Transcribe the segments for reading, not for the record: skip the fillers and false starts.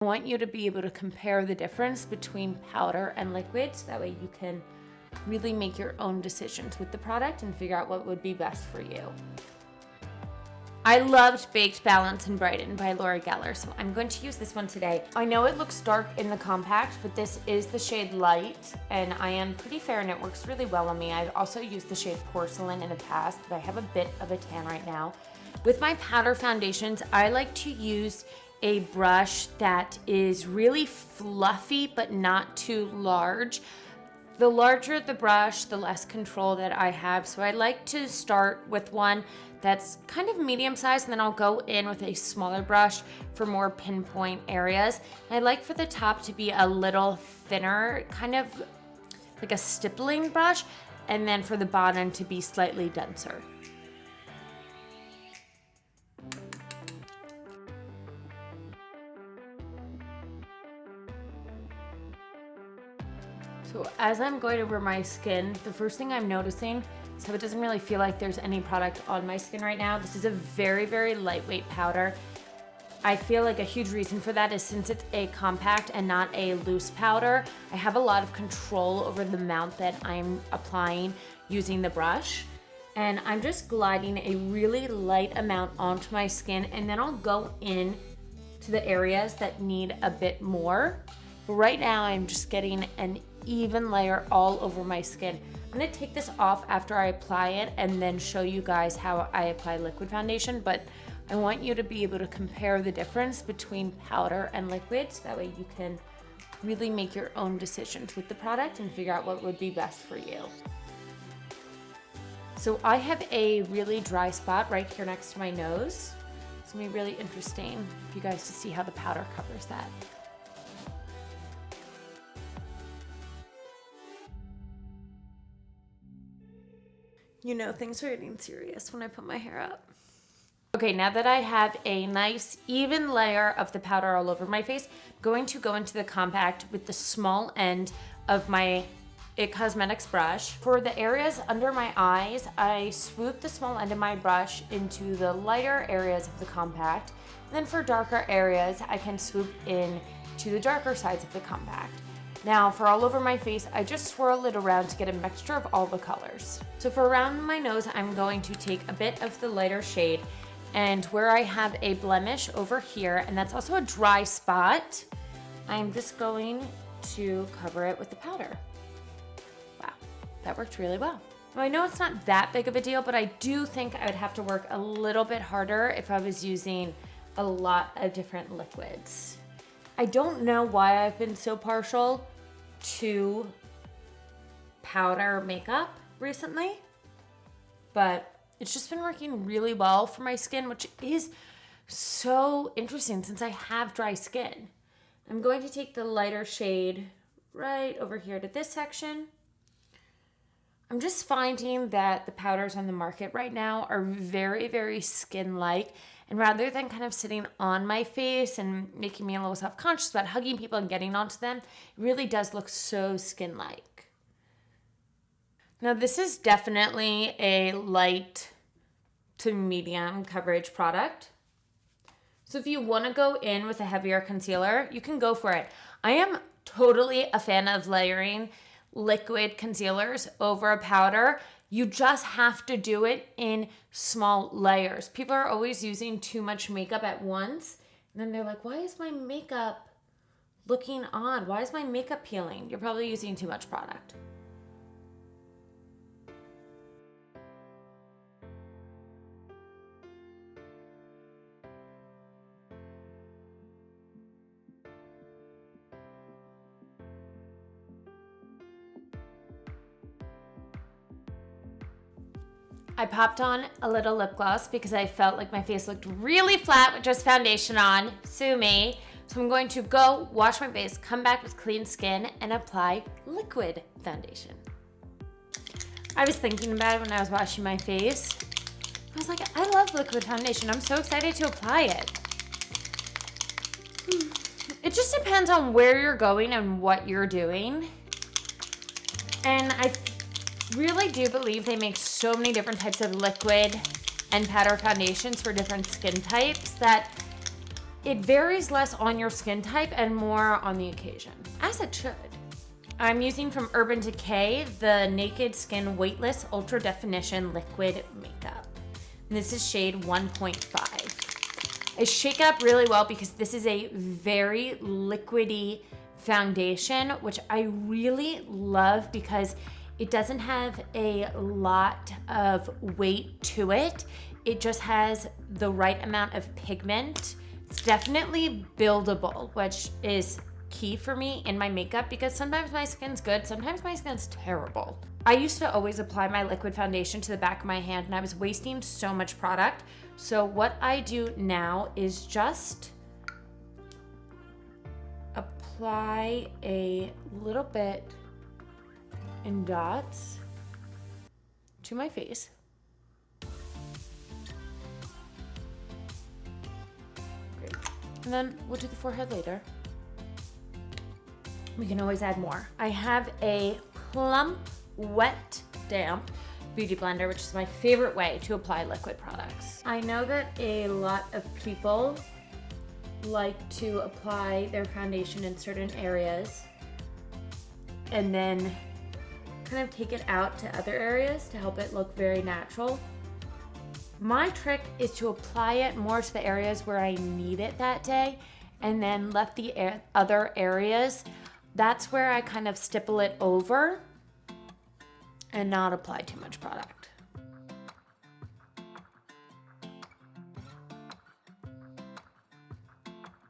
I want you to be able to compare the difference between powder and liquid, so that way you can really make your own decisions with the product and figure out what would be best for you. I loved Baked, Balance, and Brighten by Laura Geller, so I'm going to use this one today. I know it looks dark in the compact, but this is the shade Light, and I am pretty fair and it works really well on me. I've also used the shade Porcelain in the past, but I have a bit of a tan right now. With my powder foundations, I like to use a brush that is really fluffy but not too large. The larger the brush, the less control that I have. So I like to start with one that's kind of medium sized, and then I'll go in with a smaller brush for more pinpoint areas. And I like for the top to be a little thinner, kind of like a stippling brush, and then for the bottom to be slightly denser. So as I'm going over my skin, the first thing I'm noticing is how it doesn't really feel like there's any product on my skin right now. This is a very, very lightweight powder. I feel like a huge reason for that is since it's a compact and not a loose powder, I have a lot of control over the amount that I'm applying using the brush. And I'm just gliding a really light amount onto my skin, and then I'll go in to the areas that need a bit more. But right now I'm just getting an even layer all over my skin. I'm gonna take this off after I apply it and then show you guys how I apply liquid foundation, but I want you to be able to compare the difference between powder and liquid, so that way you can really make your own decisions with the product and figure out what would be best for you. So I have a really dry spot right here next to my nose. It's gonna be really interesting for you guys to see how the powder covers that. You know, things are getting serious when I put my hair up. Okay, now that I have a nice even layer of the powder all over my face, I'm going to go into the compact with the small end of my IT Cosmetics brush. For the areas under my eyes, I swoop the small end of my brush into the lighter areas of the compact. And then for darker areas, I can swoop in to the darker sides of the compact. Now for all over my face, I just swirl it around to get a mixture of all the colors. So for around my nose, I'm going to take a bit of the lighter shade, and where I have a blemish over here, and that's also a dry spot, I'm just going to cover it with the powder. Wow, that worked really well. Now I know it's not that big of a deal, but I do think I would have to work a little bit harder if I was using a lot of different liquids. I don't know why I've been so partial to powder makeup recently, but it's just been working really well for my skin, which is so interesting since I have dry skin. I'm going to take the lighter shade right over here to this section. I'm just finding that the powders on the market right now are very, very skin-like. And rather than kind of sitting on my face and making me a little self-conscious about hugging people and getting onto them, it really does look so skin-like. Now this is definitely a light to medium coverage product. So if you want to go in with a heavier concealer, you can go for it. I am totally a fan of layering liquid concealers over a powder. You just have to do it in small layers. People are always using too much makeup at once, and then they're like, why is my makeup looking odd? Why is my makeup peeling? You're probably using too much product. I popped on a little lip gloss because I felt like my face looked really flat with just foundation on. Sue me. So I'm going to go wash my face, come back with clean skin, and apply liquid foundation. I was thinking about it when I was washing my face. I was like, I love liquid foundation. I'm so excited to apply it. It just depends on where you're going and what you're doing. And I really do believe they make so many different types of liquid and powder foundations for different skin types that it varies less on your skin type and more on the occasion, as it should. I'm using from Urban Decay the Naked Skin Weightless Ultra Definition Liquid Makeup. And this is shade 1.5. I shake it up really well because this is a very liquidy foundation, which I really love because it doesn't have a lot of weight to it. It just has the right amount of pigment. It's definitely buildable, which is key for me in my makeup because sometimes my skin's good, sometimes my skin's terrible. I used to always apply my liquid foundation to the back of my hand and I was wasting so much product. So what I do now is just apply a little bit in dots to my face. Great. And then we'll do the forehead later. We can always add more. I have a plump, wet, damp beauty blender, which is my favorite way to apply liquid products. I know that a lot of people like to apply their foundation in certain areas and then kind of take it out to other areas to help it look very natural. My trick is to apply it more to the areas where I need it that day and then let the other areas, that's where I kind of stipple it over and not apply too much product.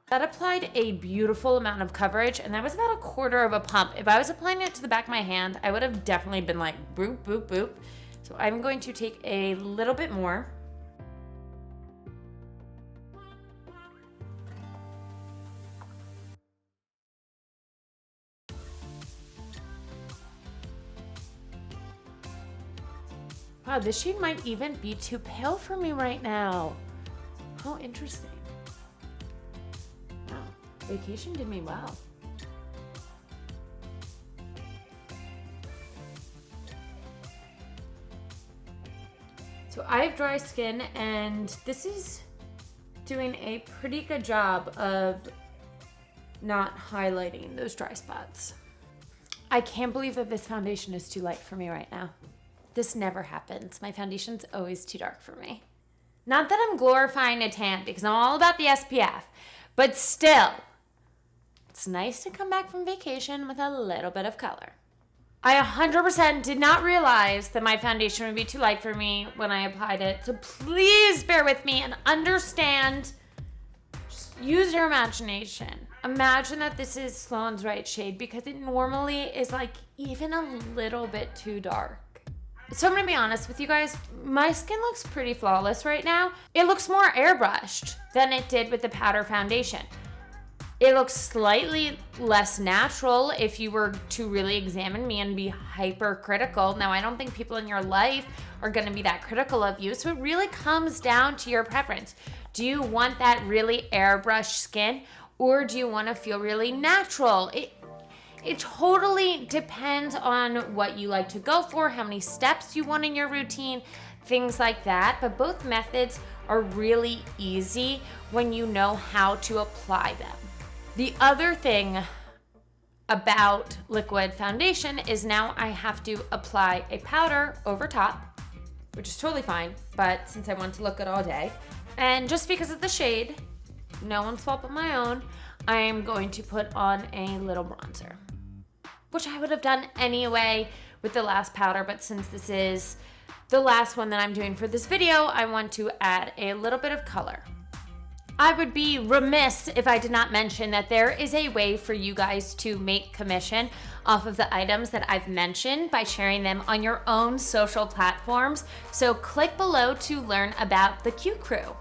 That applied a beautiful amount of coverage, and that was about 1/4 of a pump. If I was applying it to the back of my hand, I would have definitely been like boop, boop, boop. So I'm going to take a little bit more. Wow, this shade might even be too pale for me right now. How interesting. Wow, vacation did me well. So I have dry skin and this is doing a pretty good job of not highlighting those dry spots. I can't believe that this foundation is too light for me right now. This never happens. My foundation's always too dark for me. Not that I'm glorifying a tan because I'm all about the SPF, but still, it's nice to come back from vacation with a little bit of color. I 100% did not realize that my foundation would be too light for me when I applied it, so please bear with me and understand. Just use your imagination. Imagine that this is Sloane's right shade because it normally is like even a little bit too dark. So I'm gonna be honest with you guys, my skin looks pretty flawless right now. It looks more airbrushed than it did with the powder foundation. It looks slightly less natural if you were to really examine me and be hypercritical. Now, I don't think people in your life are gonna be that critical of you, so it really comes down to your preference. Do you want that really airbrushed skin or do you wanna feel really natural? It totally depends on what you like to go for, how many steps you want in your routine, things like that. But both methods are really easy when you know how to apply them. The other thing about liquid foundation is now I have to apply a powder over top, which is totally fine, but since I want to look good all day, and just because of the shade, no one's fault but my own, I'm going to put on a little bronzer, which I would have done anyway with the last powder, but since this is the last one that I'm doing for this video, I want to add a little bit of color. I would be remiss if I did not mention that there is a way for you guys to make commission off of the items that I've mentioned by sharing them on your own social platforms. So click below to learn about the Q Crew.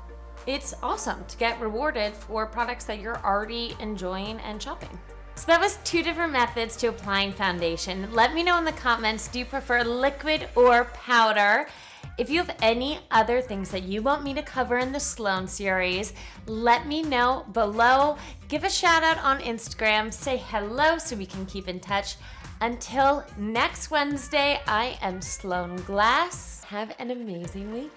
It's awesome to get rewarded for products that you're already enjoying and shopping. So that was 2 different methods to applying foundation. Let me know in the comments, do you prefer liquid or powder? If you have any other things that you want me to cover in the Sloane series, let me know below. Give a shout out on Instagram, say hello so we can keep in touch. Until next Wednesday, I am Sloane Glass. Have an amazing week.